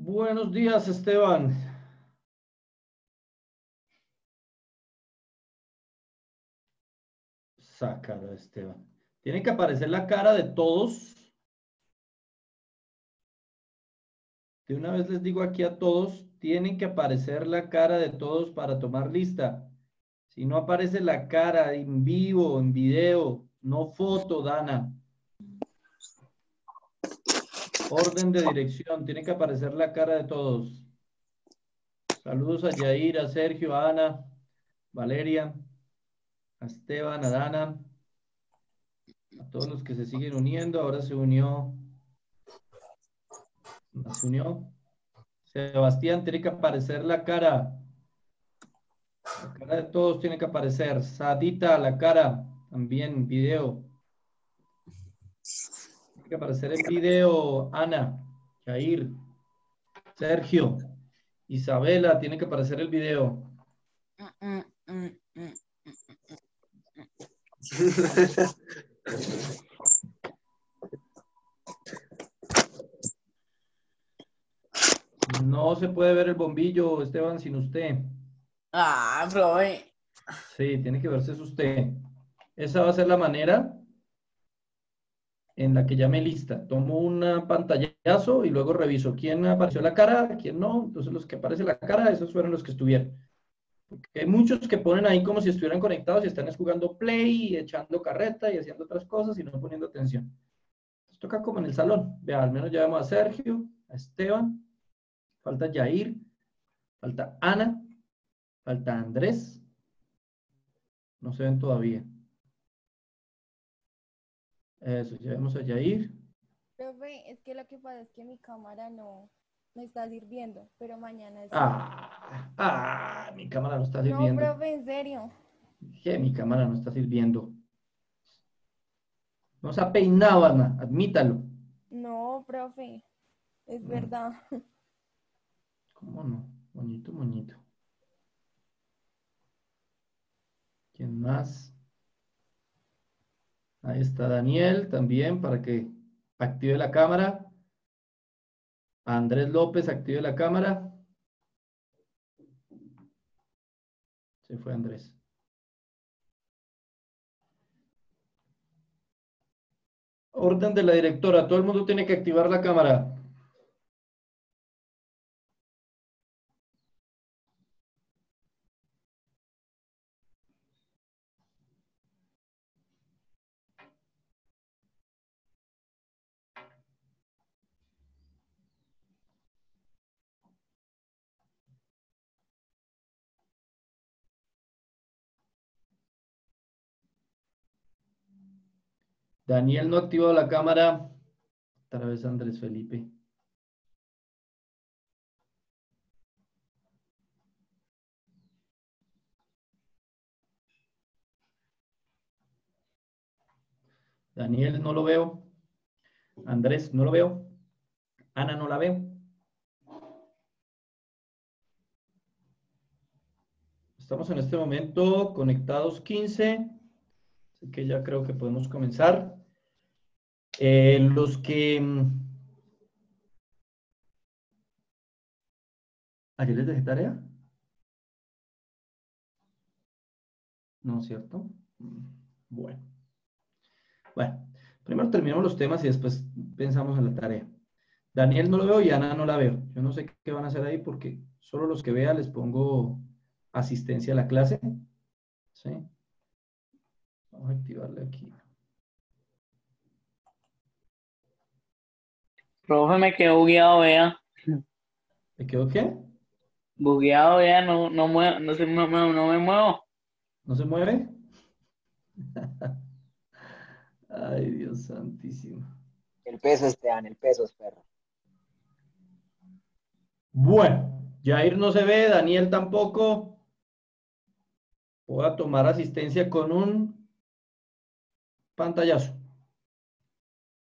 Buenos días, Esteban. Sácalo, Esteban. Tiene que aparecer la cara de todos. De una vez les digo aquí a todos, tienen que aparecer la cara de todos para tomar lista. Si no aparece la cara en vivo, en video, no foto, Dana. Orden de dirección, tiene que aparecer la cara de todos. Saludos a Yair, a Sergio, a Ana, Valeria, a Esteban, a Dana, a todos los que se siguen uniendo. Ahora se unió. Se unió. Sebastián, tiene que aparecer la cara. La cara de todos tiene que aparecer. Sadita, la cara. También, video. Tiene que aparecer en video. Ana, Jair, Sergio, Isabela, tiene que aparecer el video. No se puede ver el bombillo, Esteban, sin usted. Ah, profe. Sí, tiene que verse usted. Esa va a ser la manera en la que ya me lista. Tomo un pantallazo y luego reviso quién apareció la cara, quién no. Entonces los que aparece la cara, esos fueron los que estuvieron. Porque hay muchos que ponen ahí como si estuvieran conectados y están jugando play, y echando carreta y haciendo otras cosas y no poniendo atención. Entonces toca como en el salón. Vea, al menos ya vemos a Sergio, a Esteban, falta Jair, falta Ana, falta Andrés. No se ven todavía. Eso, ya vemos a Jair. Profe, es que lo que pasa es que mi cámara no está sirviendo, pero mañana sí. Mi cámara no está No, sirviendo. profe, en serio. Que mi cámara no está sirviendo. No se ha peinado, Ana, admítalo. No, profe, es verdad. ¿Cómo no? Moñito, moñito. ¿Quién más? Ahí está Daniel también para que active la cámara. Andrés López, active la cámara. Se fue Andrés. Orden de la directora. Todo el mundo tiene que activar la cámara. Daniel no ha activado la cámara. Otra vez Andrés Felipe. Daniel no lo veo. Andrés no lo veo. Ana no la veo. Estamos en este momento conectados 15. Así que ya creo que podemos comenzar. Los que... ¿Ayer les dejé tarea? ¿No es cierto? Bueno. Bueno, primero terminamos los temas y después pensamos en la tarea. Daniel no lo veo y Ana no la veo. Yo no sé qué van a hacer ahí porque solo los que vea les pongo asistencia a la clase. ¿Sí? Vamos a activarle aquí. Profe, me quedó bugueado, vea. ¿Me quedó qué? Bugueado, vea, no me muevo. ¿No se mueve? Ay, Dios santísimo. El peso, Esteban, el peso, perro. Bueno, Jair no se ve, Daniel tampoco. Voy a tomar asistencia con un pantallazo.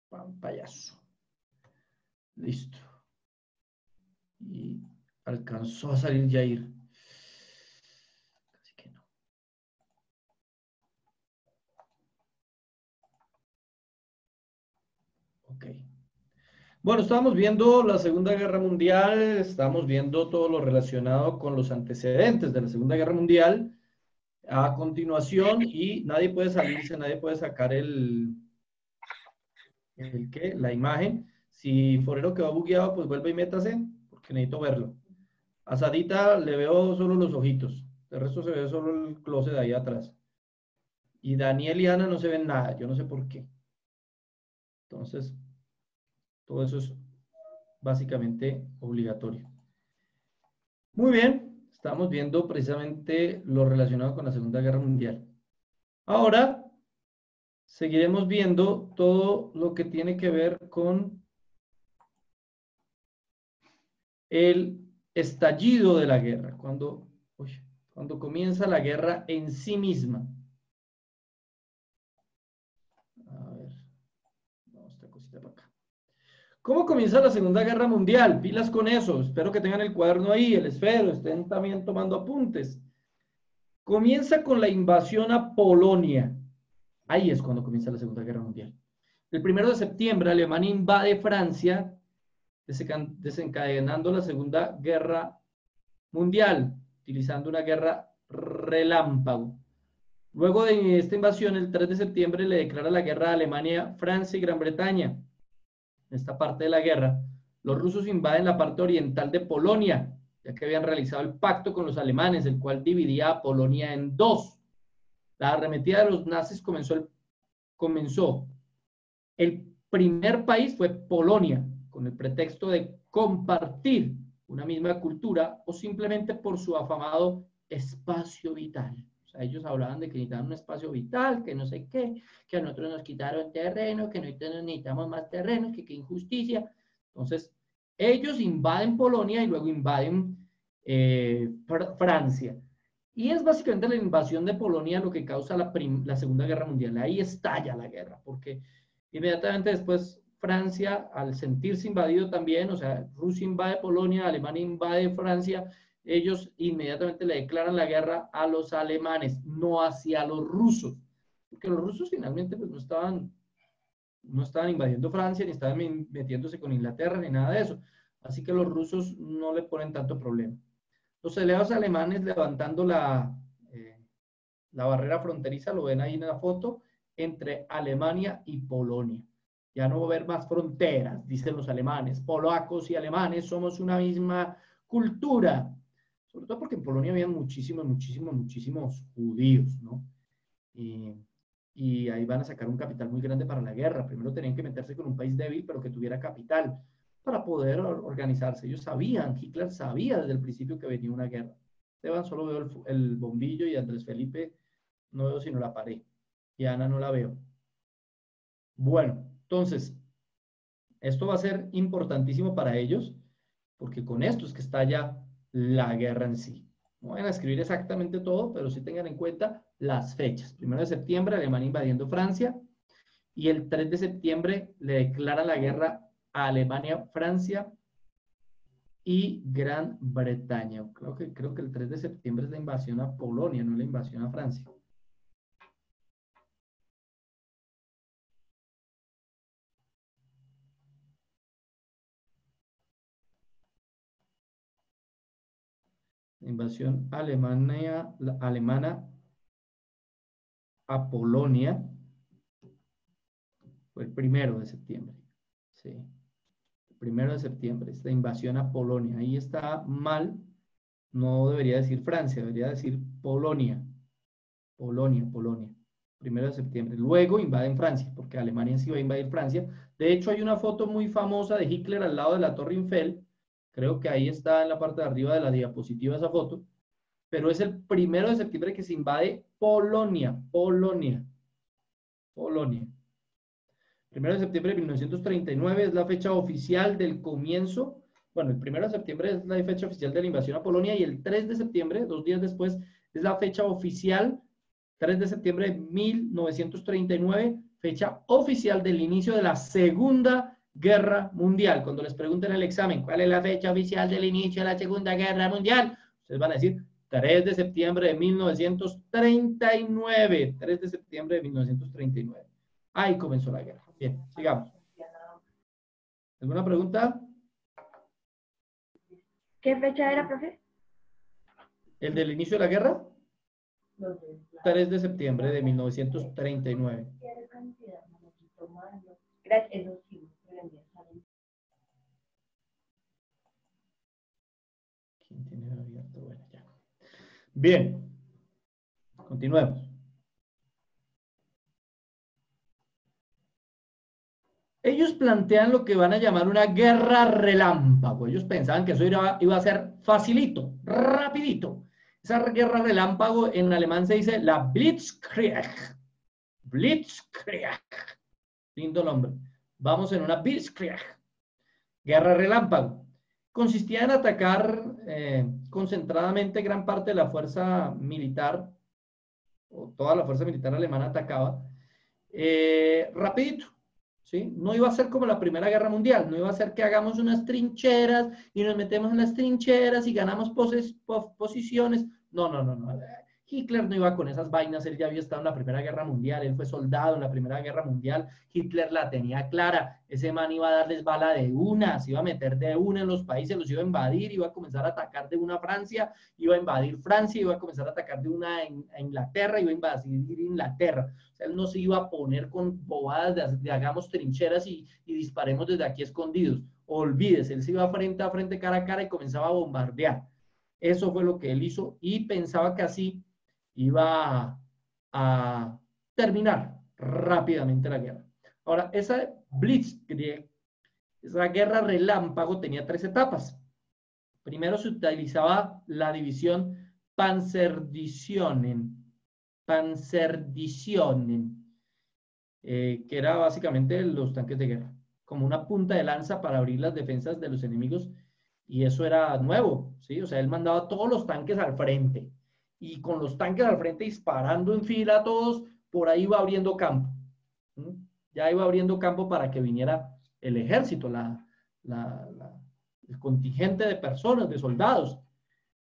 Pantallazo. Listo. Y alcanzó a salir Jair. Casi que no. Ok. Bueno, estábamos viendo la Segunda Guerra Mundial, estábamos viendo todo lo relacionado con los antecedentes de la Segunda Guerra Mundial a continuación y nadie puede salirse, nadie puede sacar la imagen. Si Forero quedó bugueado, pues vuelve y métase, porque necesito verlo. A Sarita le veo solo los ojitos, el resto se ve solo el closet de ahí atrás. Y Daniel y Ana no se ven nada, yo no sé por qué. Entonces, todo eso es básicamente obligatorio. Muy bien, estamos viendo precisamente lo relacionado con la Segunda Guerra Mundial. Ahora, seguiremos viendo todo lo que tiene que ver con el estallido de la guerra, cuando comienza la guerra en sí misma. A ver, vamos esta cosita para acá. ¿Cómo comienza la Segunda Guerra Mundial? Pilas con eso. Espero que tengan el cuaderno ahí, el esfero, estén también tomando apuntes. Comienza con la invasión a Polonia. Ahí es cuando comienza la Segunda Guerra Mundial. El 1 de septiembre, Alemania invade Francia, desencadenando la Segunda Guerra Mundial, utilizando una guerra relámpago. Luego de esta invasión, el 3 de septiembre le declara la guerra a Alemania, Francia y Gran Bretaña. En esta parte de la guerra, los rusos invaden la parte oriental de Polonia, ya que habían realizado el pacto con los alemanes, el cual dividía a Polonia en dos. La arremetida de los nazis comenzó. El primer país fue Polonia, con el pretexto de compartir una misma cultura o simplemente por su afamado espacio vital. O sea, ellos hablaban de que necesitaban un espacio vital, que no sé qué, que a nosotros nos quitaron terreno, que nosotros necesitamos más terreno, que qué injusticia. Entonces, ellos invaden Polonia y luego invaden Francia. Y es básicamente la invasión de Polonia lo que causa la Segunda Guerra Mundial. Ahí estalla la guerra, porque inmediatamente después Francia, al sentirse invadido también, o sea, Rusia invade Polonia, Alemania invade Francia, ellos inmediatamente le declaran la guerra a los alemanes, no hacia los rusos, porque los rusos finalmente pues, no estaban invadiendo Francia, ni estaban metiéndose con Inglaterra, ni nada de eso. Así que los rusos no le ponen tanto problema. Los aliados alemanes levantando la barrera fronteriza, lo ven ahí en la foto, entre Alemania y Polonia. Ya no va a haber más fronteras, dicen los alemanes. Polacos y alemanes somos una misma cultura. Sobre todo porque en Polonia había muchísimos judíos, ¿no? Y ahí van a sacar un capital muy grande para la guerra. Primero tenían que meterse con un país débil, pero que tuviera capital para poder organizarse. Ellos sabían, Hitler sabía desde el principio que venía una guerra. Esteban, solo veo el bombillo y Andrés Felipe no veo sino la pared. Y Ana no la veo. Bueno, entonces, esto va a ser importantísimo para ellos, porque con esto es que estalla la guerra en sí. No van a escribir exactamente todo, pero sí tengan en cuenta las fechas. 1 de septiembre, Alemania invadiendo Francia, y el 3 de septiembre le declara la guerra a Alemania, Francia y Gran Bretaña. Creo que el 3 de septiembre es la invasión a Polonia, no la invasión a Francia. Invasión alemana a Polonia fue el 1 de septiembre. Sí. El 1 de septiembre, esta invasión a Polonia. Ahí está mal. No debería decir Francia, debería decir Polonia. Polonia. 1 de septiembre. Luego invaden Francia, porque Alemania sí va a invadir Francia. De hecho, hay una foto muy famosa de Hitler al lado de la Torre Eiffel. Creo que ahí está en la parte de arriba de la diapositiva esa foto. Pero es el 1 de septiembre que se invade Polonia. 1 de septiembre de 1939 es la fecha oficial del comienzo. Bueno, el 1 de septiembre es la fecha oficial de la invasión a Polonia y el 3 de septiembre, 2 días después, es la fecha oficial, 3 de septiembre de 1939, fecha oficial del inicio de la Segunda Guerra Mundial. Cuando les pregunten en el examen, ¿cuál es la fecha oficial del inicio de la Segunda Guerra Mundial? Ustedes van a decir 3 de septiembre de 1939. 3 de septiembre de 1939. Ahí comenzó la guerra. Bien, sigamos. ¿Alguna pregunta? ¿Qué fecha era, profe? ¿El del inicio de la guerra? 3 de septiembre de 1939. Gracias. ¿Quién tiene abierto? Bueno, ya. Bien. Continuemos. Ellos plantean lo que van a llamar una guerra relámpago. Ellos pensaban que eso iba a ser facilito, rapidito. Esa guerra relámpago en alemán se dice la Blitzkrieg. Blitzkrieg. Lindo nombre. Vamos en una Blitzkrieg. Guerra relámpago. Consistía en atacar concentradamente gran parte de la fuerza militar, o toda la fuerza militar alemana atacaba, rapidito. ¿Sí? No iba a ser como la Primera Guerra Mundial, no iba a ser que hagamos unas trincheras y nos metemos en las trincheras y ganamos posiciones. No. Hitler no iba con esas vainas, él ya había estado en la Primera Guerra Mundial, él fue soldado en la Primera Guerra Mundial, Hitler la tenía clara, ese man iba a darles bala de una, se iba a meter de una en los países, los iba a invadir, iba a comenzar a atacar de una a Francia, iba a invadir Francia, iba a comenzar a atacar de una a Inglaterra, iba a invadir Inglaterra. O sea, él no se iba a poner con bobadas de hagamos trincheras y disparemos desde aquí escondidos. Olvídese, él se iba frente a frente, cara a cara y comenzaba a bombardear. Eso fue lo que él hizo y pensaba que así iba a terminar rápidamente la guerra. Ahora, esa Blitzkrieg, esa guerra relámpago, tenía 3 etapas. Primero se utilizaba la división Panzerdivisionen, que era básicamente los tanques de guerra, como una punta de lanza para abrir las defensas de los enemigos, y eso era nuevo, ¿sí? O sea, él mandaba todos los tanques al frente, y con los tanques al frente disparando en fila a todos, por ahí iba abriendo campo. Ya iba abriendo campo para que viniera el ejército, el contingente de personas, de soldados.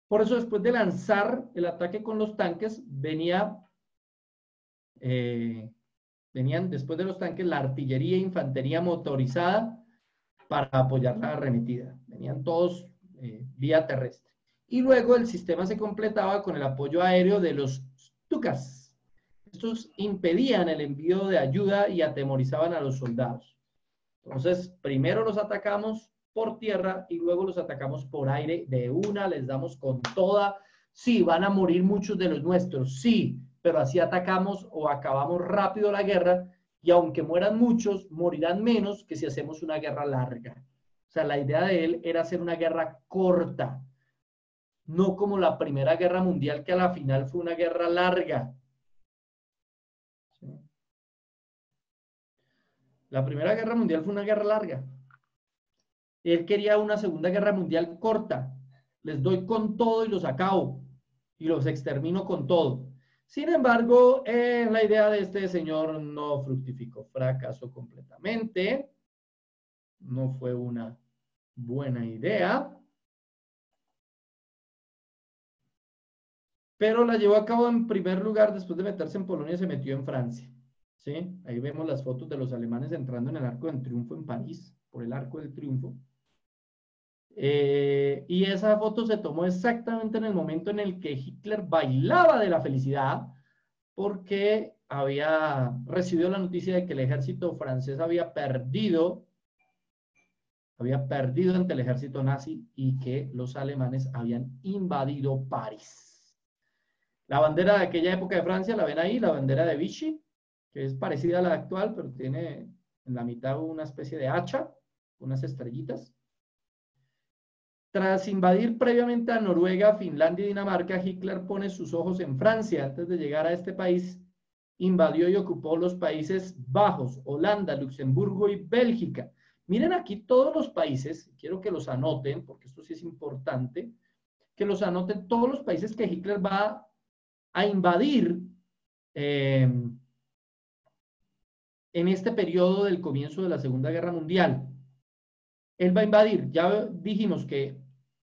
Por eso después de lanzar el ataque con los tanques, venían después de los tanques la artillería e infantería motorizada para apoyar la arremetida. Venían todos vía terrestre. Y luego el sistema se completaba con el apoyo aéreo de los Stukas. Estos impedían el envío de ayuda y atemorizaban a los soldados. Entonces, primero los atacamos por tierra y luego los atacamos por aire. De una les damos con toda. Sí, van a morir muchos de los nuestros, sí, pero así atacamos o acabamos rápido la guerra y aunque mueran muchos, morirán menos que si hacemos una guerra larga. O sea, la idea de él era hacer una guerra corta, no como la Primera Guerra Mundial, que a la final fue una guerra larga. ¿Sí? La Primera Guerra Mundial fue una guerra larga. Él quería una Segunda Guerra Mundial corta. Les doy con todo y los acabo. Y los extermino con todo. Sin embargo, la idea de este señor no fructificó. Fracasó completamente. No fue una buena idea. Pero la llevó a cabo en primer lugar, después de meterse en Polonia, se metió en Francia. ¿Sí? Ahí vemos las fotos de los alemanes entrando en el Arco del Triunfo en París, por el Arco del Triunfo. Y esa foto se tomó exactamente en el momento en el que Hitler bailaba de la felicidad, porque había recibido la noticia de que el ejército francés había perdido ante el ejército nazi y que los alemanes habían invadido París. La bandera de aquella época de Francia, la ven ahí, la bandera de Vichy, que es parecida a la actual, pero tiene en la mitad una especie de hacha, unas estrellitas. Tras invadir previamente a Noruega, Finlandia y Dinamarca, Hitler pone sus ojos en Francia. Antes de llegar a este país, invadió y ocupó los Países Bajos, Holanda, Luxemburgo y Bélgica. Miren aquí todos los países, quiero que los anoten, porque esto sí es importante, que los anoten todos los países que Hitler va a invadir en este periodo del comienzo de la Segunda Guerra Mundial. Él va a invadir, ya dijimos que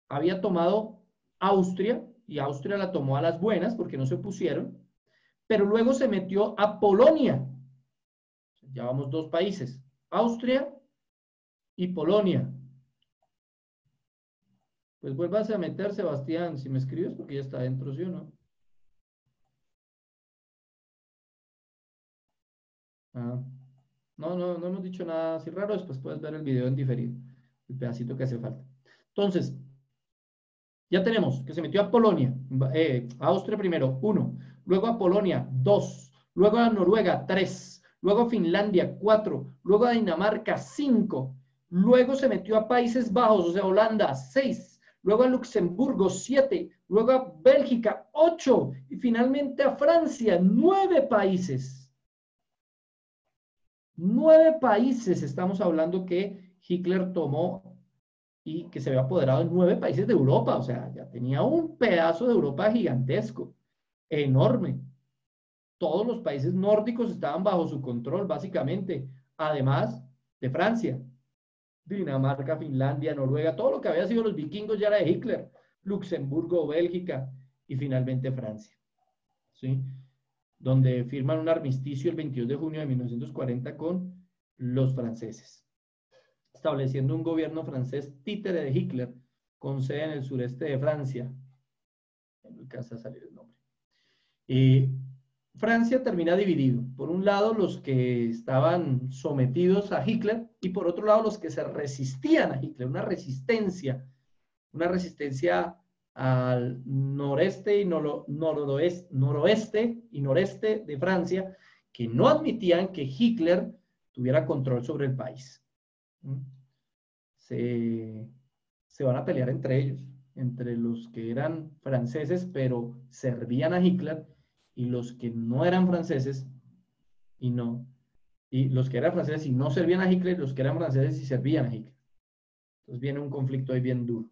había tomado Austria, y Austria la tomó a las buenas porque no se opusieron, pero luego se metió a Polonia. Ya vamos 2 países, Austria y Polonia. Pues vuélvase a meter, Sebastián, si me escribes, porque ya está dentro, ¿sí o no? Ah, no hemos dicho nada así raro, después puedes ver el video en diferido, el pedacito que hace falta. Entonces, ya tenemos que se metió a Polonia, a Austria primero, 1, luego a Polonia, 2, luego a Noruega, 3, luego a Finlandia, 4, luego a Dinamarca, 5, luego se metió a Países Bajos, o sea, Holanda, 6, luego a Luxemburgo, 7, luego a Bélgica, 8, y finalmente a Francia, 9 países. 9 países estamos hablando que Hitler tomó y que se había apoderado en 9 países de Europa, o sea, ya tenía un pedazo de Europa gigantesco, enorme. Todos los países nórdicos estaban bajo su control, básicamente, además de Francia, Dinamarca, Finlandia, Noruega, todo lo que había sido los vikingos ya era de Hitler, Luxemburgo, Bélgica y finalmente Francia, ¿sí? Donde firman un armisticio el 22 de junio de 1940 con los franceses, estableciendo un gobierno francés títere de Hitler, con sede en el sureste de Francia. No alcanza a salir el nombre. Francia termina dividido. Por un lado, los que estaban sometidos a Hitler y por otro lado, los que se resistían a Hitler. Una resistencia al noreste y noroeste y noreste de Francia, que no admitían que Hitler tuviera control sobre el país. Se van a pelear entre ellos, entre los que eran franceses pero servían a Hitler y los que no eran franceses y los que eran franceses y no servían a Hitler, y los que eran franceses y servían a Hitler. Entonces viene un conflicto ahí bien duro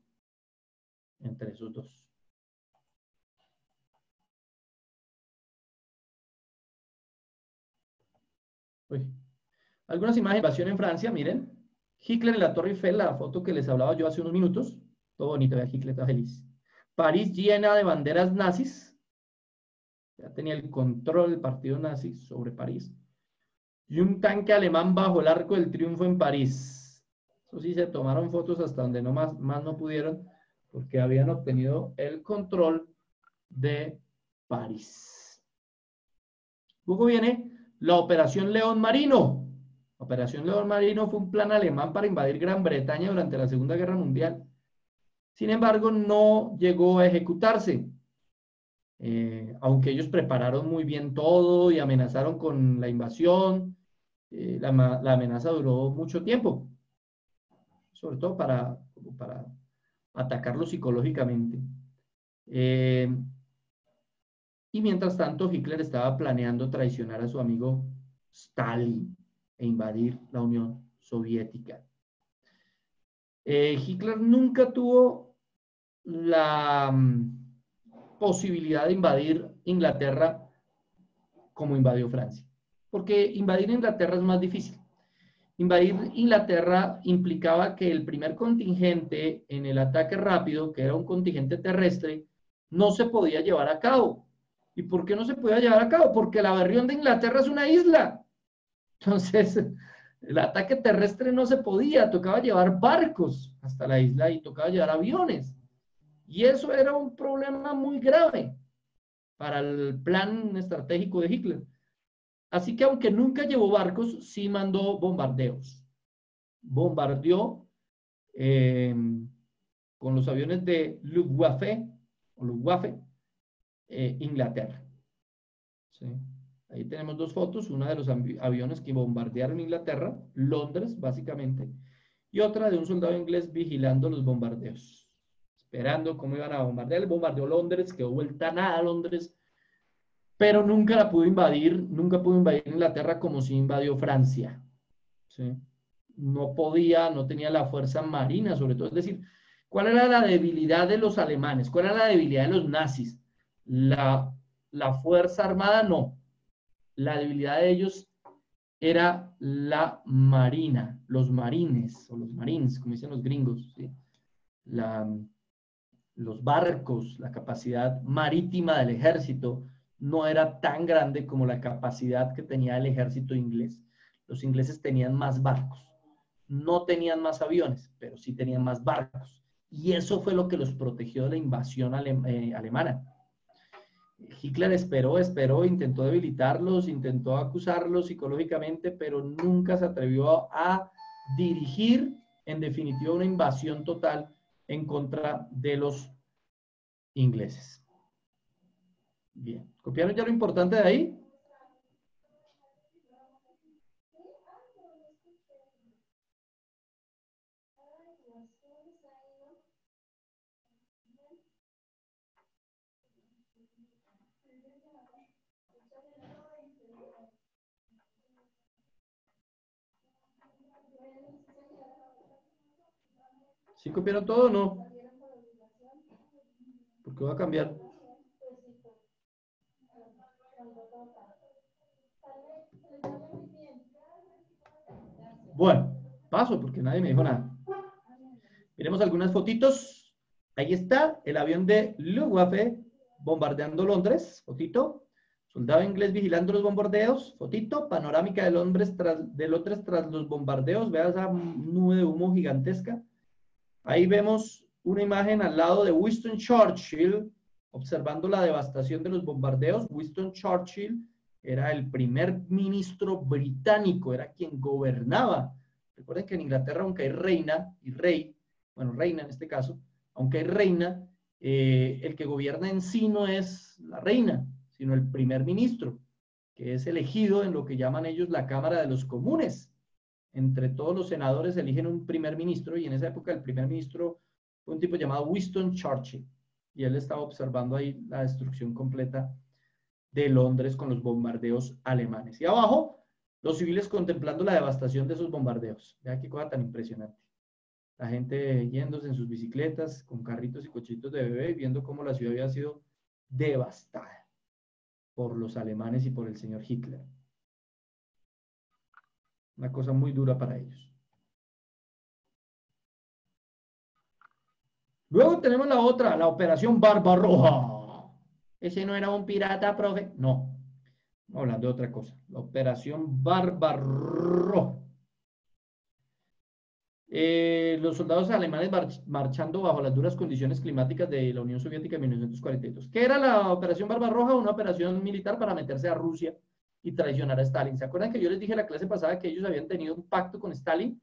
entre esos dos. Uy. Algunas imágenes de invasión en Francia, miren. Hitler en la Torre Eiffel, la foto que les hablaba yo hace unos minutos. Todo bonito, vea, Hitler está feliz. París llena de banderas nazis. Ya tenía el control del partido nazi sobre París. Y un tanque alemán bajo el Arco del Triunfo en París. Eso sí, se tomaron fotos hasta donde más no pudieron, porque habían obtenido el control de París. Luego viene la Operación León Marino. La Operación León Marino fue un plan alemán para invadir Gran Bretaña durante la Segunda Guerra Mundial. Sin embargo, no llegó a ejecutarse. Aunque ellos prepararon muy bien todo y amenazaron con la invasión, la amenaza duró mucho tiempo, sobre todo para atacarlo psicológicamente. Y mientras tanto, Hitler estaba planeando traicionar a su amigo Stalin e invadir la Unión Soviética. Hitler nunca tuvo la posibilidad de invadir Inglaterra como invadió Francia, porque invadir Inglaterra es más difícil. Invadir Inglaterra implicaba que el primer contingente en el ataque rápido, que era un contingente terrestre, no se podía llevar a cabo. ¿Y por qué no se podía llevar a cabo? Porque la Berrión de Inglaterra es una isla. Entonces, el ataque terrestre no se podía, tocaba llevar barcos hasta la isla y tocaba llevar aviones. Y eso era un problema muy grave para el plan estratégico de Hitler. Así que aunque nunca llevó barcos, sí mandó bombardeos. Bombardeó con los aviones de Luftwaffe, Inglaterra. ¿Sí? Ahí tenemos dos fotos, una de los aviones que bombardearon Inglaterra, Londres básicamente, y otra de un soldado inglés vigilando los bombardeos, esperando cómo iban a bombardear. El bombardeó Londres, quedó vuelta nada a Londres, pero nunca la pudo invadir, nunca pudo invadir Inglaterra como si invadió Francia. ¿Sí? No podía, no tenía la fuerza marina, sobre todo. Es decir, ¿cuál era la debilidad de los alemanes? ¿Cuál era la debilidad de los nazis? La fuerza armada, no. La debilidad de ellos era la marina, los marines, o los marines, como dicen los gringos, ¿sí? Los barcos, la capacidad marítima del ejército no era tan grande como la capacidad que tenía el ejército inglés. Los ingleses tenían más barcos, no tenían más aviones, pero sí tenían más barcos. Y eso fue lo que los protegió de la invasión alemana. Hitler esperó, intentó debilitarlos, intentó acusarlos psicológicamente, pero nunca se atrevió a dirigir, en definitiva, una invasión total en contra de los ingleses. Bien, ¿copiaron ya lo importante de ahí? ¿Sí copiaron todo o no? ¿Por qué va a cambiar? Bueno, paso porque nadie me dijo nada. Miremos algunas fotitos. Ahí está el avión de Luftwaffe bombardeando Londres. Fotito. Soldado inglés vigilando los bombardeos. Fotito. Panorámica de Londres tras los bombardeos. Vea esa nube de humo gigantesca. Ahí vemos una imagen al lado de Winston Churchill observando la devastación de los bombardeos. Winston Churchill era el primer ministro británico, era quien gobernaba. Recuerden que en Inglaterra, aunque hay reina y rey, bueno, reina en este caso, aunque hay reina, el que gobierna en sí no es la reina, sino el primer ministro, que es elegido en lo que llaman ellos la Cámara de los Comunes. Entre todos los senadores eligen un primer ministro, y en esa época el primer ministro fue un tipo llamado Winston Churchill, y él estaba observando ahí la destrucción completa de Londres con los bombardeos alemanes. Y abajo, los civiles contemplando la devastación de esos bombardeos. Vean qué cosa tan impresionante. La gente yéndose en sus bicicletas, con carritos y cochitos de bebé, viendo cómo la ciudad había sido devastada por los alemanes y por el señor Hitler. Una cosa muy dura para ellos. Luego tenemos la otra, la Operación Barbarroja. ¿Ese no era un pirata, profe? No. Estamos hablando de otra cosa. La Operación Barbarroja. Los soldados alemanes marchando bajo las duras condiciones climáticas de la Unión Soviética en 1942. ¿Qué era la Operación Barbarroja? Una operación militar para meterse a Rusia y traicionar a Stalin. ¿Se acuerdan que yo les dije en la clase pasada que ellos habían tenido un pacto con Stalin?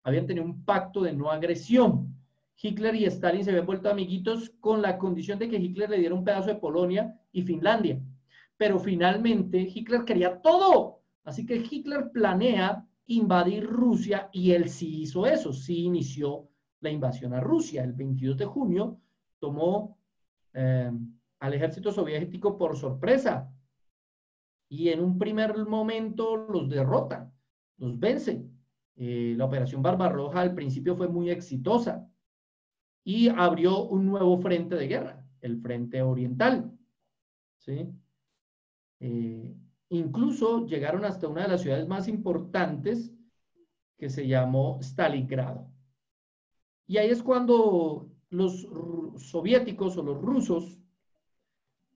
Habían tenido un pacto de no agresión. Hitler y Stalin se habían vuelto amiguitos con la condición de que Hitler le diera un pedazo de Polonia y Finlandia. Pero finalmente Hitler quería todo. Así que Hitler planea invadir Rusia y él sí hizo eso, sí inició la invasión a Rusia. El 22 de junio tomó al ejército soviético por sorpresa y en un primer momento los derrota, los vence. La Operación Barbarroja al principio fue muy exitosa y abrió un nuevo frente de guerra, el Frente Oriental. ¿Sí? Incluso llegaron hasta una de las ciudades más importantes que se llamó Stalingrado. Y ahí es cuando los soviéticos o los rusos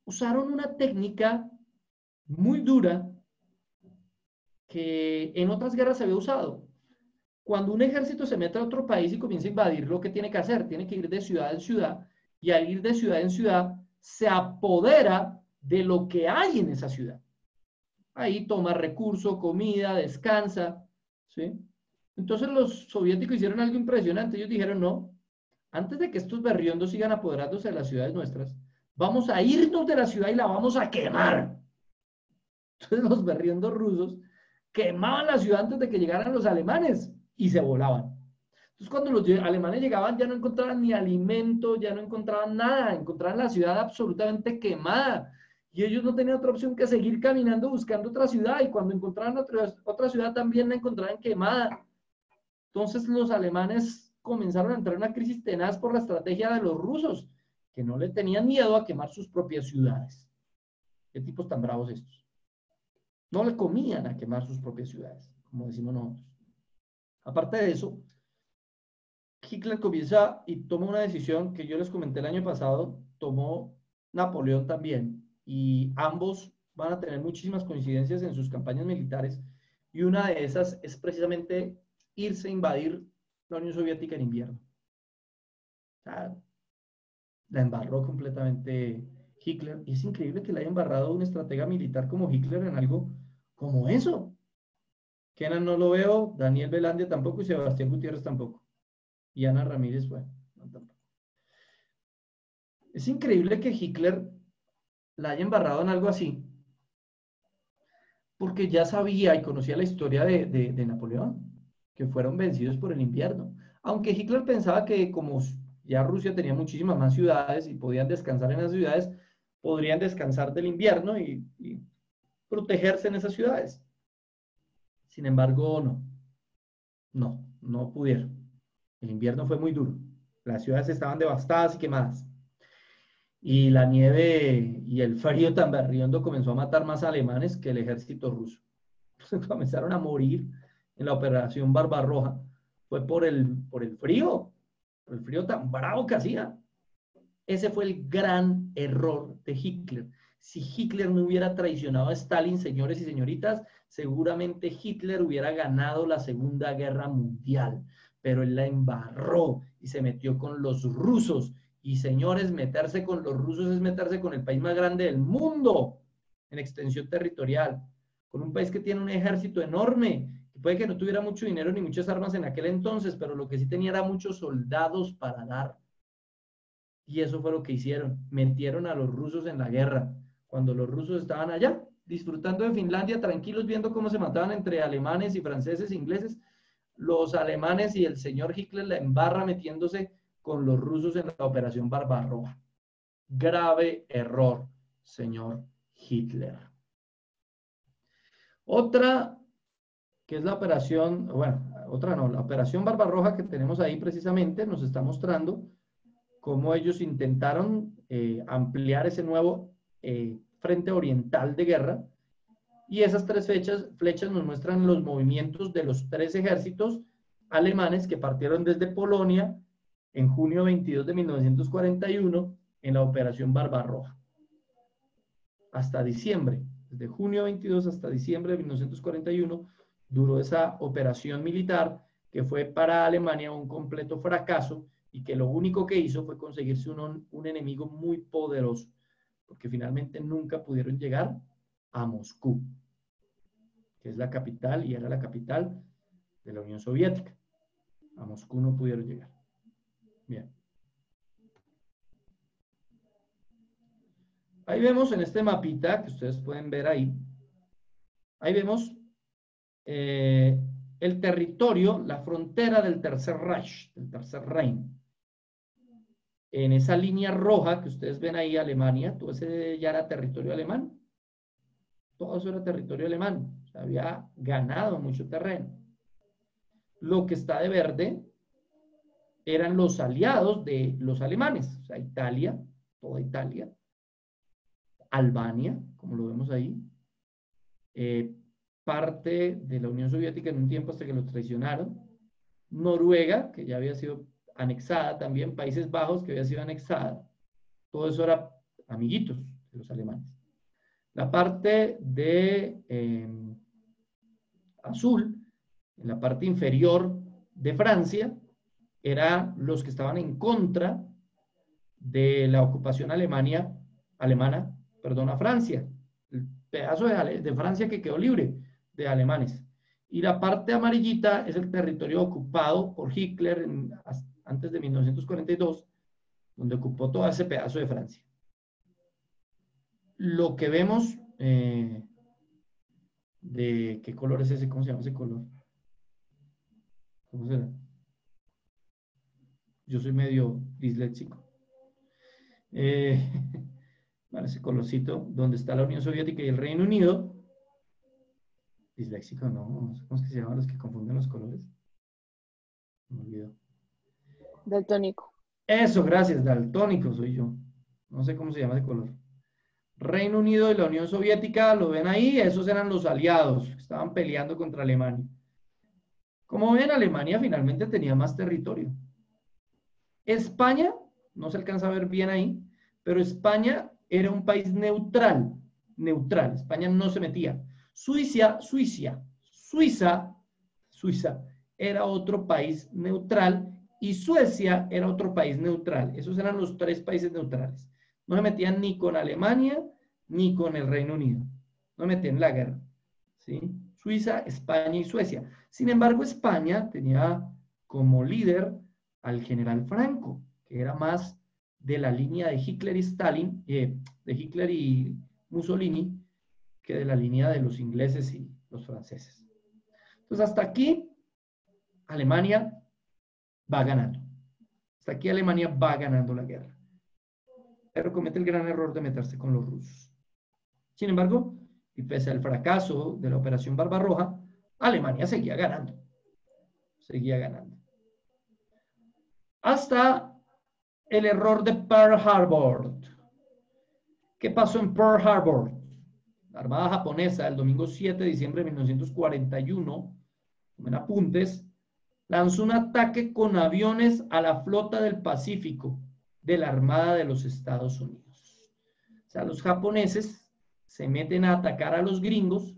usaron una técnica muy dura que en otras guerras se había usado. Cuando un ejército se mete a otro país y comienza a invadir, lo que tiene que hacer, tiene que ir de ciudad en ciudad, y al ir de ciudad en ciudad, se apodera de lo que hay en esa ciudad. Ahí toma recursos, comida, descansa, ¿sí? Entonces los soviéticos hicieron algo impresionante. Ellos dijeron, no, antes de que estos berriondos sigan apoderándose de las ciudades nuestras, vamos a irnos de la ciudad y la vamos a quemar. Entonces los berriondos rusos quemaban la ciudad antes de que llegaran los alemanes y se volaban. Entonces cuando los alemanes llegaban ya no encontraban ni alimento, ya no encontraban nada, encontraban la ciudad absolutamente quemada. Y ellos no tenían otra opción que seguir caminando buscando otra ciudad, y cuando encontraban otra ciudad también la encontraban quemada. Entonces los alemanes comenzaron a entrar en una crisis tenaz por la estrategia de los rusos, que no le tenían miedo a quemar sus propias ciudades. ¿Qué tipos tan bravos estos? No le comían a quemar sus propias ciudades, como decimos nosotros. Aparte de eso, Hitler comienza y toma una decisión que yo les comenté el año pasado, tomó Napoleón también, y ambos van a tener muchísimas coincidencias en sus campañas militares, y una de esas es precisamente irse a invadir la Unión Soviética en invierno. O sea, la embarró completamente Hitler. Y es increíble que le haya embarrado un estratega militar como Hitler en algo como eso. Kenan no lo veo, Daniel Velandia tampoco y Sebastián Gutiérrez tampoco. Y Ana Ramírez, bueno, no tampoco. Es increíble que Hitler la haya embarrado en algo así, porque ya sabía y conocía la historia de Napoleón, que fueron vencidos por el invierno. Aunque Hitler pensaba que como ya Rusia tenía muchísimas más ciudades y podían descansar en las ciudades, podrían descansar del invierno y protegerse en esas ciudades. Sin embargo, no pudieron. El invierno fue muy duro. Las ciudades estaban devastadas y quemadas. Y la nieve y el frío tan berriondo comenzó a matar más alemanes que el ejército ruso. Comenzaron a morir en la operación Barbarroja. Fue por el frío tan bravo que hacía. Ese fue el gran error de Hitler. Si Hitler no hubiera traicionado a Stalin, señores y señoritas, seguramente Hitler hubiera ganado la Segunda Guerra Mundial. Pero él la embarró y se metió con los rusos. Y señores, meterse con los rusos es meterse con el país más grande del mundo en extensión territorial, con un país que tiene un ejército enorme, que puede que no tuviera mucho dinero ni muchas armas en aquel entonces, pero lo que sí tenía era muchos soldados para dar. Y eso fue lo que hicieron, metieron a los rusos en la guerra, cuando los rusos estaban allá, disfrutando de Finlandia, tranquilos, viendo cómo se mataban entre alemanes y franceses e ingleses. Los alemanes y el señor Hitler la embarra metiéndose con los rusos en la operación Barbarroja. Grave error, señor Hitler. Otra, que es la operación, bueno, otra no, la operación Barbarroja que tenemos ahí precisamente nos está mostrando cómo ellos intentaron ampliar ese nuevo frente oriental de guerra. Y esas tres flechas nos muestran los movimientos de los tres ejércitos alemanes que partieron desde Polonia en junio 22 de 1941 en la operación Barbarroja. Hasta diciembre, desde junio 22 hasta diciembre de 1941, duró esa operación militar que fue para Alemania un completo fracaso y que lo único que hizo fue conseguirse un enemigo muy poderoso, porque finalmente nunca pudieron llegar a Moscú, que es la capital y era la capital de la Unión Soviética. A Moscú no pudieron llegar. Bien. Ahí vemos en este mapita que ustedes pueden ver ahí. Ahí vemos el territorio, la frontera del Tercer Reich, del Tercer Reich. En esa línea roja que ustedes ven ahí, Alemania, todo ese ya era territorio alemán. Todo eso era territorio alemán. O sea, había ganado mucho terreno. Lo que está de verde eran los aliados de los alemanes. O sea, Italia, toda Italia. Albania, como lo vemos ahí. Parte de la Unión Soviética en un tiempo hasta que los traicionaron. Noruega, que ya había sido anexada también. Países Bajos, que había sido anexada. Todo eso era amiguitos de los alemanes. La parte de azul, en la parte inferior de Francia, eran los que estaban en contra de la ocupación alemana, a Francia. El pedazo de Francia que quedó libre de alemanes. Y la parte amarillita es el territorio ocupado por Hitler antes de 1942, donde ocupó todo ese pedazo de Francia. Lo que vemos, ¿de qué color es ese? ¿Cómo se llama ese color? ¿Cómo será? Yo soy medio disléxico. Bueno, ese colorcito, donde está la Unión Soviética y el Reino Unido. Disléxico, no sé cómo es que se llaman los que confunden los colores. Me olvidó. Daltónico. Eso, gracias, daltónico soy yo. No sé cómo se llama ese color. Reino Unido y la Unión Soviética, lo ven ahí, esos eran los aliados que estaban peleando contra Alemania. Como ven, Alemania finalmente tenía más territorio. España, no se alcanza a ver bien ahí, pero España era un país neutral, España no se metía. Suiza era otro país neutral y Suecia era otro país neutral. Esos eran los 3 países neutrales. No se metían ni con Alemania ni con el Reino Unido. No se metían en la guerra. ¿Sí? Suiza, España y Suecia. Sin embargo, España tenía como líder al general Franco, que era más de la línea de Hitler y Stalin, de Hitler y Mussolini, que de la línea de los ingleses y los franceses. Entonces, hasta aquí, Alemania va ganando. Hasta aquí Alemania va ganando la guerra. Pero comete el gran error de meterse con los rusos. Sin embargo, y pese al fracaso de la Operación Barbarroja, Alemania seguía ganando. Seguía ganando. Hasta el error de Pearl Harbor. ¿Qué pasó en Pearl Harbor? La Armada japonesa, el domingo 7 de diciembre de 1941, tomen apuntes, lanzó un ataque con aviones a la flota del Pacífico de la Armada de los Estados Unidos. O sea, los japoneses se meten a atacar a los gringos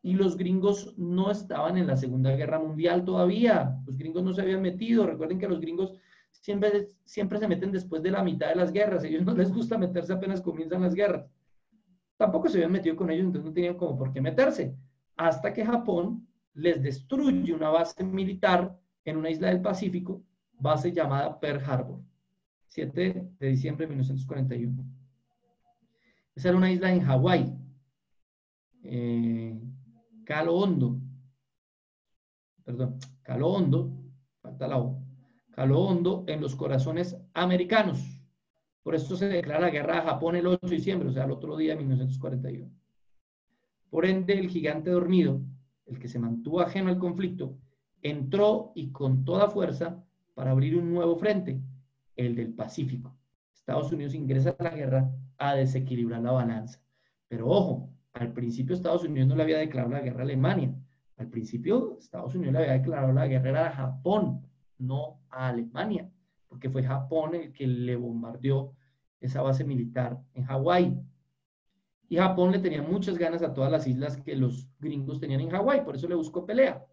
y los gringos no estaban en la Segunda Guerra Mundial todavía. Los gringos no se habían metido. Recuerden que los gringos siempre se meten después de la mitad de las guerras. A ellos no les gusta meterse apenas comienzan las guerras. Tampoco se habían metido con ellos, entonces no tenían como por qué meterse. Hasta que Japón les destruye una base militar en una isla del Pacífico, base llamada Pearl Harbor, 7 de diciembre de 1941. Esa era una isla en Hawái, Calo Hondo, falta la O, Calo Hondo en los corazones americanos. Por esto se declara la guerra a Japón el 8 de diciembre, o sea, el otro día de 1941. Por ende, el gigante dormido, el que se mantuvo ajeno al conflicto, entró y con toda fuerza para abrir un nuevo frente, el del Pacífico. Estados Unidos ingresa a la guerra a desequilibrar la balanza. Pero ojo, al principio Estados Unidos no le había declarado la guerra a Alemania. Al principio Estados Unidos le había declarado la guerra a Japón, no a Alemania, porque fue Japón el que le bombardeó esa base militar en Hawái. Y Japón le tenía muchas ganas a todas las islas que los gringos tenían en Hawái, por eso le buscó pelea.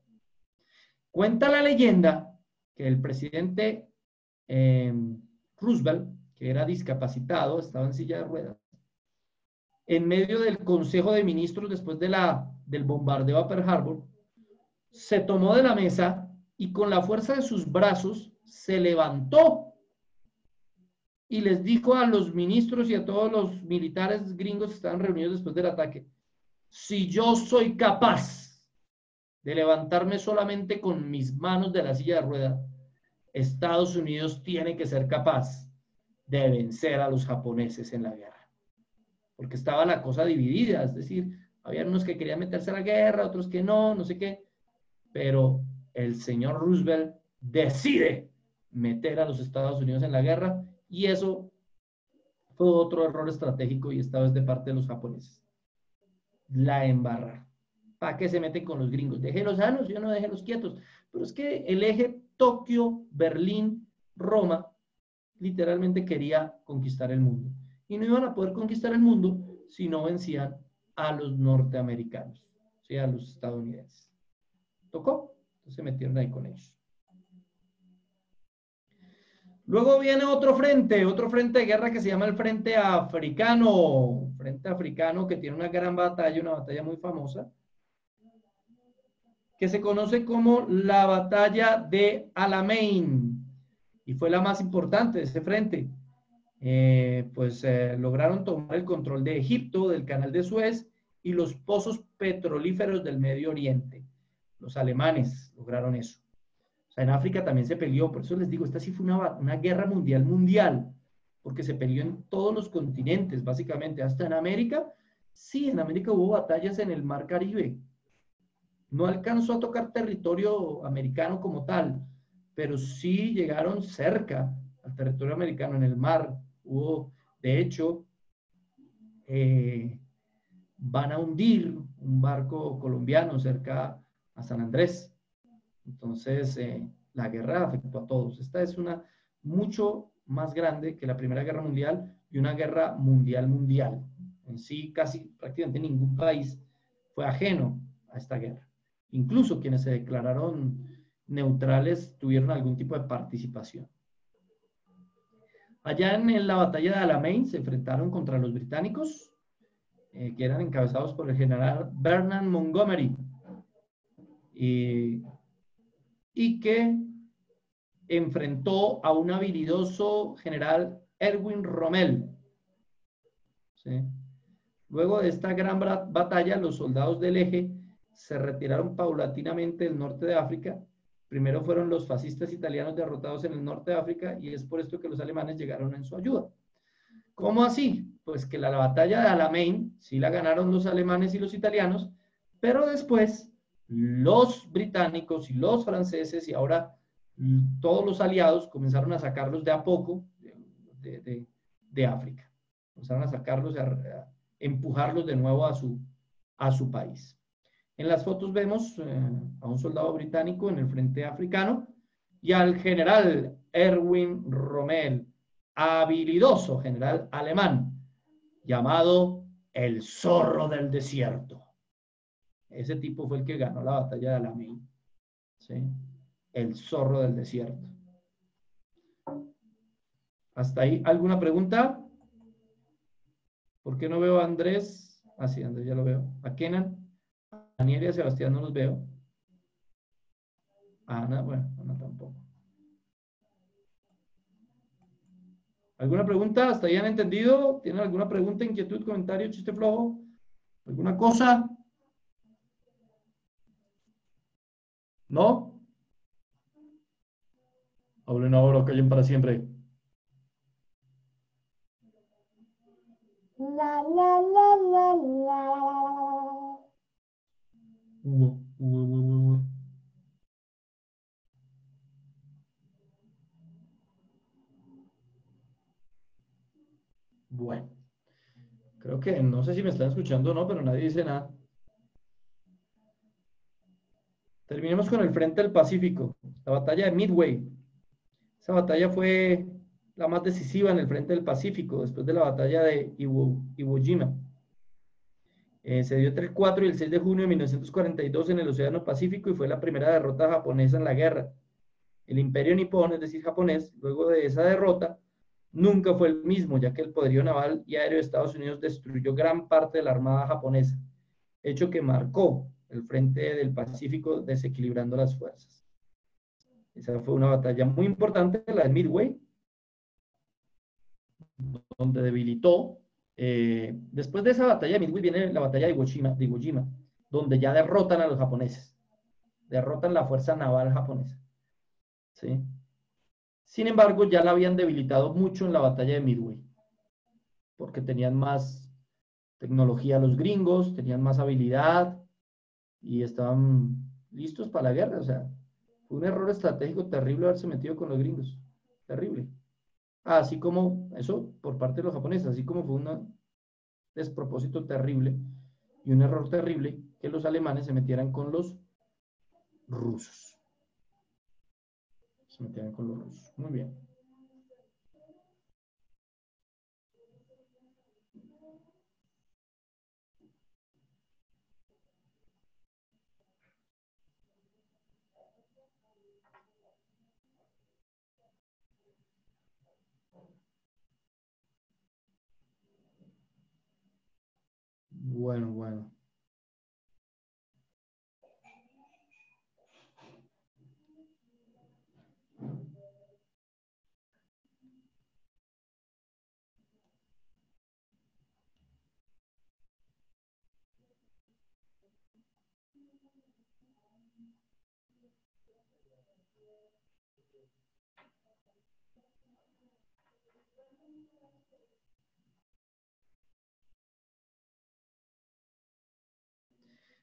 Cuenta la leyenda que el presidente Roosevelt, que era discapacitado, estaba en silla de ruedas, en medio del Consejo de Ministros después del bombardeo a Pearl Harbor, se tomó de la mesa y con la fuerza de sus brazos se levantó y les dijo a los ministros y a todos los militares gringos que estaban reunidos después del ataque: si yo soy capaz de levantarme solamente con mis manos de la silla de ruedas, Estados Unidos tiene que ser capaz de vencer a los japoneses en la guerra. Porque estaba la cosa dividida, es decir, había unos que querían meterse a la guerra, otros que no, no sé qué, pero el señor Roosevelt decide meter a los Estados Unidos en la guerra y eso fue otro error estratégico y esta vez de parte de los japoneses. La embarrar. ¿Para qué se meten con los gringos? Déjenlos sanos, yo no déjenlos quietos. Pero es que el eje Tokio, Berlín, Roma, literalmente quería conquistar el mundo. Y no iban a poder conquistar el mundo si no vencían a los norteamericanos, o sea, a los estadounidenses. ¿Tocó? Entonces se metieron ahí con ellos. Luego viene otro frente de guerra que se llama el Frente Africano. Frente Africano que tiene una gran batalla, una batalla muy famosa, que se conoce como la Batalla de Alamein, y fue la más importante de ese frente. Lograron tomar el control de Egipto, del Canal de Suez y los pozos petrolíferos del Medio Oriente. Los alemanes lograron eso. O sea, en África también se peleó, por eso les digo, esta sí fue una guerra mundial, porque se peleó en todos los continentes, básicamente, hasta en América. Sí, en América hubo batallas en el Mar Caribe. No alcanzó a tocar territorio americano como tal, pero sí llegaron cerca al territorio americano en el mar. Hubo, de hecho, van a hundir un barco colombiano cerca a San Andrés. Entonces, la guerra afectó a todos. Esta es una mucho más grande que la Primera Guerra Mundial y una guerra mundial. En sí, casi prácticamente ningún país fue ajeno a esta guerra. Incluso quienes se declararon neutrales tuvieron algún tipo de participación. Allá en la batalla de Alamein se enfrentaron contra los británicos, que eran encabezados por el general Bernard Montgomery, y que enfrentó a un habilidoso general Erwin Rommel. ¿Sí? Luego de esta gran batalla, los soldados del eje se retiraron paulatinamente del norte de África. Primero fueron los fascistas italianos derrotados en el norte de África y es por esto que los alemanes llegaron en su ayuda. ¿Cómo así? Pues que la batalla de Alamein sí la ganaron los alemanes y los italianos, pero después los británicos y los franceses y ahora todos los aliados comenzaron a sacarlos de a poco de África. Comenzaron a sacarlos, a empujarlos de nuevo a su país. En las fotos vemos a un soldado británico en el frente africano y al general Erwin Rommel, habilidoso general alemán, llamado el zorro del desierto. Ese tipo fue el que ganó la batalla de Alamein. ¿Sí? El zorro del desierto. ¿Hasta ahí alguna pregunta? ¿Por qué no veo a Andrés? Ah, sí, Andrés ya lo veo. ¿A Kenan? A Daniel y a Sebastián no los veo. A Ana, bueno, Ana tampoco. ¿Alguna pregunta? ¿Hasta ahí han entendido? ¿Tienen alguna pregunta, inquietud, comentario, chiste flojo? ¿Alguna cosa? ¿No? Hablen ahora o callen para siempre. La, la, la, la, la. Bueno, creo que no sé si me están escuchando o no, pero nadie dice nada. Terminemos con el frente del Pacífico, la batalla de Midway. Esa batalla fue la más decisiva en el frente del Pacífico, después de la batalla de Iwo Jima. Se dio entre el 4 y el 6 de junio de 1942 en el Océano Pacífico y fue la primera derrota japonesa en la guerra. El imperio nipón, es decir, japonés, luego de esa derrota, nunca fue el mismo, ya que el poderío naval y aéreo de Estados Unidos destruyó gran parte de la armada japonesa, hecho que marcó el frente del Pacífico desequilibrando las fuerzas. Esa fue una batalla muy importante, la de Midway, donde debilitó. Después de esa batalla de Midway viene la batalla de Iwo Jima, donde ya derrotan a los japoneses, derrotan la fuerza naval japonesa. ¿Sí? Sin embargo, ya la habían debilitado mucho en la batalla de Midway, porque tenían más tecnología los gringos, tenían más habilidad y estaban listos para la guerra. O sea, fue un error estratégico terrible haberse metido con los gringos. Terrible. Así como eso por parte de los japoneses, así como fue un despropósito terrible y un error terrible que los alemanes se metieran con los rusos. Se metieran con los rusos. Muy bien. Bueno.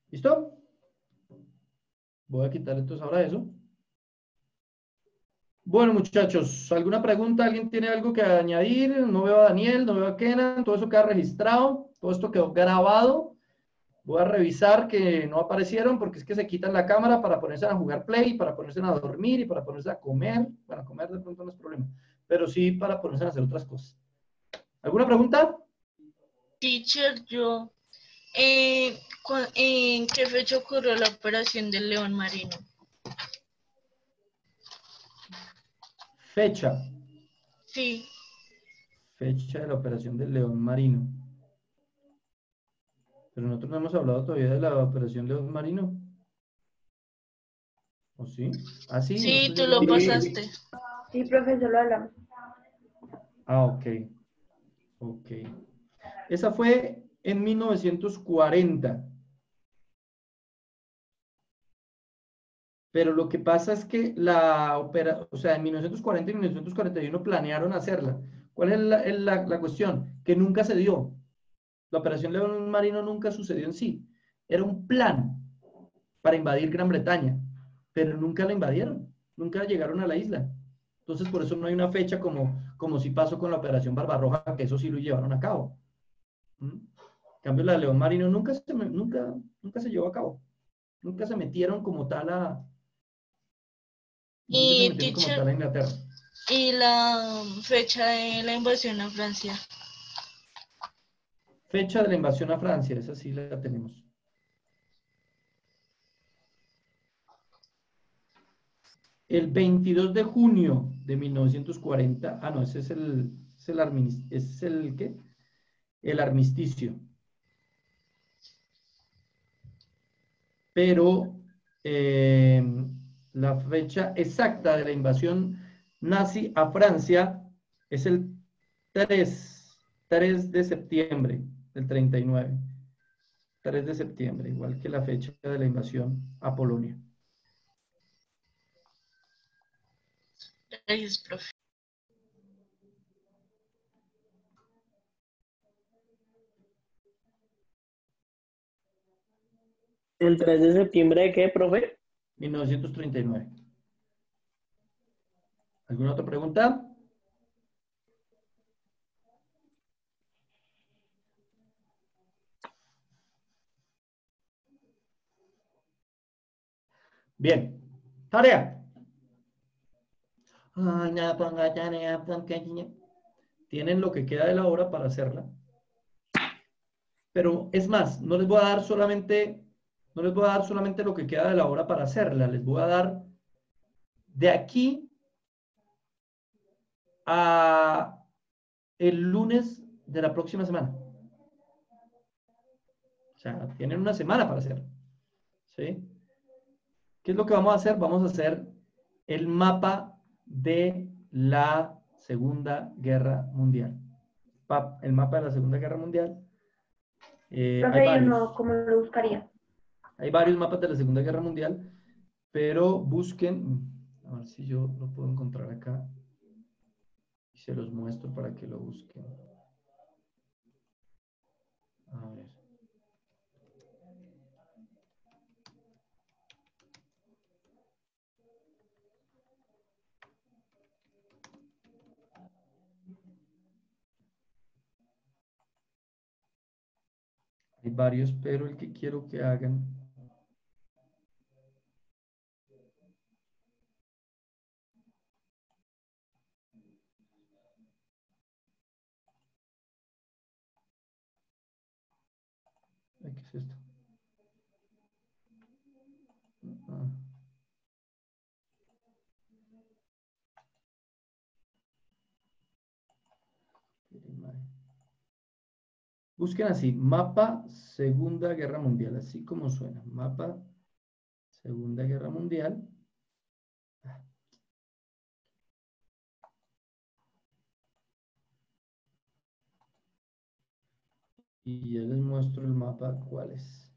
¿Listo? Voy a quitar entonces ahora eso. Bueno, muchachos, ¿alguna pregunta? ¿Alguien tiene algo que añadir? No veo a Daniel, no veo a Kenan, todo eso queda registrado, todo esto quedó grabado. Voy a revisar que no aparecieron porque es que se quitan la cámara para ponerse a jugar play, para ponerse a dormir y para ponerse a comer. Bueno, comer de pronto no es problema, pero sí para ponerse a hacer otras cosas. ¿Alguna pregunta? Teacher, yo, ¿en qué fecha ocurrió la operación del León Marino? Fecha. Sí. Fecha de la operación del León Marino. Pero nosotros no hemos hablado todavía de la operación León Marino. ¿O sí? Ah, sí, Sí, nosotros ya tú lo lo hablamos. pasaste. Sí, profe, solo hablamos. Ah, ok. Ok. Esa fue en 1940. Pero lo que pasa es que o sea, en 1940 y 1941 planearon hacerla. ¿Cuál es la cuestión? Que nunca se dio. La operación León Marino nunca sucedió en sí. Era un plan para invadir Gran Bretaña, pero nunca la invadieron. Nunca llegaron a la isla. Entonces, por eso no hay una fecha como si pasó con la operación Barbarroja, que eso sí lo llevaron a cabo. ¿Mm? En cambio, la de León Marino nunca se llevó a cabo. Nunca se metieron como tal nunca se Y metieron como teacher, tal a Inglaterra. y la fecha de la invasión a Francia. Fecha de la invasión a Francia, esa sí la tenemos. El 22 de junio de 1940. Ah, no, ese es ¿qué? El armisticio. Pero la fecha exacta de la invasión nazi a Francia es el 3 de septiembre del 39. 3 de septiembre, igual que la fecha de la invasión a Polonia. Gracias, profe. ¿El 3 de septiembre de qué, profe? 1939. ¿Alguna otra pregunta? Bien. Tarea. Ay, nada, ponga tarea, tienen lo que queda de la hora para hacerla. Pero es más, no les voy a dar solamente lo que queda de la hora para hacerla. Les voy a dar de aquí a el lunes de la próxima semana. O sea, tienen una semana para hacerlo. ¿Sí? ¿Qué es lo que vamos a hacer? Vamos a hacer el mapa de la Segunda Guerra Mundial. El mapa de la Segunda Guerra Mundial. Hay Profe, ¿y uno varios. cómo lo buscaría? Hay varios mapas de la Segunda Guerra Mundial, pero busquen, a ver si yo lo puedo encontrar acá y se los muestro para que lo busquen. A ver. Hay varios, pero el que quiero que hagan ay, ¿qué es esto? Ah. Busquen así, mapa Segunda Guerra Mundial, así como suena, mapa Segunda Guerra Mundial. Y ya les muestro el mapa cuál es.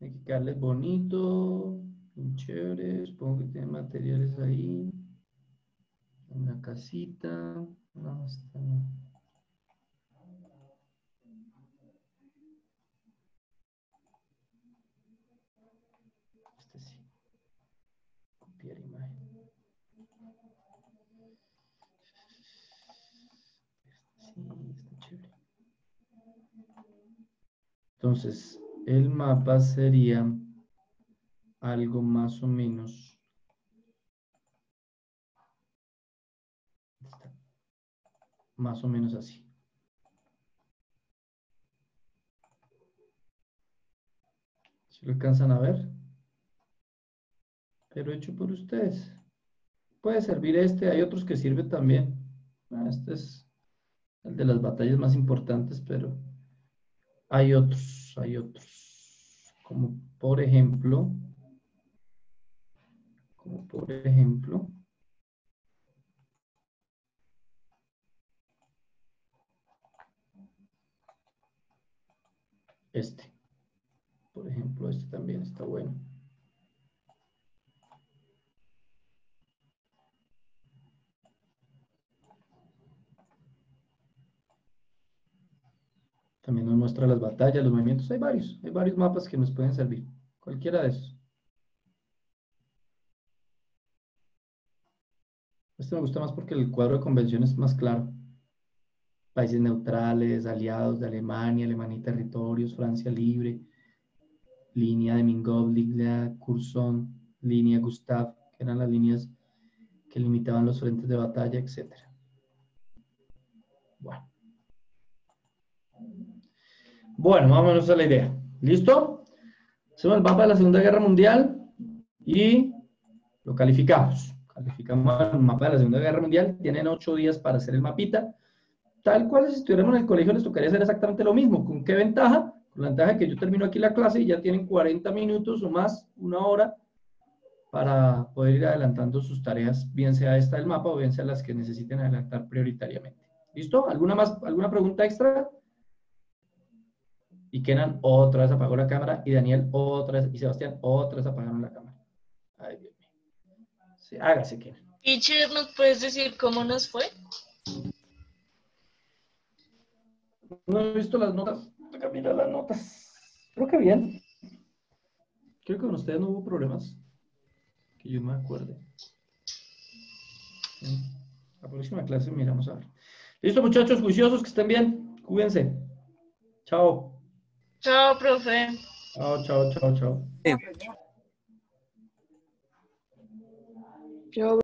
Hay que quedarles bonito, bien chévere, supongo que tienen materiales ahí. Una casita. No, está no. Este sí. Copiar imagen. Este sí, está chévere. Entonces, el mapa sería algo más o menos. Más o menos así. ¿Se lo alcanzan a ver? Pero hecho por ustedes. puede servir este, hay otros que sirven también. Este es el de las batallas más importantes, pero hay otros, como por ejemplo, este. Por ejemplo, este también está bueno. También nos muestra las batallas, los movimientos. Hay varios mapas que nos pueden servir. Cualquiera de esos. Este me gusta más porque el cuadro de convención es más claro. Países neutrales, aliados de Alemania, Alemania y territorios, Francia libre, línea de Mingov, línea Curzon, línea Gustav, que eran las líneas que limitaban los frentes de batalla, etc. Bueno, más o menos esa es la idea. ¿Listo? Hacemos el mapa de la Segunda Guerra Mundial y lo calificamos. Calificamos el mapa de la Segunda Guerra Mundial. Tienen 8 días para hacer el mapita. Tal cual si estuviéramos en el colegio les tocaría hacer exactamente lo mismo. ¿Con qué ventaja? Con la ventaja de que yo termino aquí la clase y ya tienen 40 minutos o más, 1 hora, para poder ir adelantando sus tareas, bien sea esta del mapa o bien sea las que necesiten adelantar prioritariamente. ¿Listo? ¿Alguna pregunta extra? Y Kenan otra vez apagó la cámara y Daniel otra vez y Sebastián otra vez apagaron la cámara. Ay, Dios mío. Sí, hágase, Kenan. Teacher, ¿nos puedes decir cómo nos fue? No he visto las notas. Toca mirar las notas. Creo que bien. Creo que con ustedes no hubo problemas. Que yo me acuerde. La próxima clase miramos a ver. Listo, muchachos, juiciosos, que estén bien. Cuídense. Chao. Chao, profe. Chao, chao, chao, chao. Chao.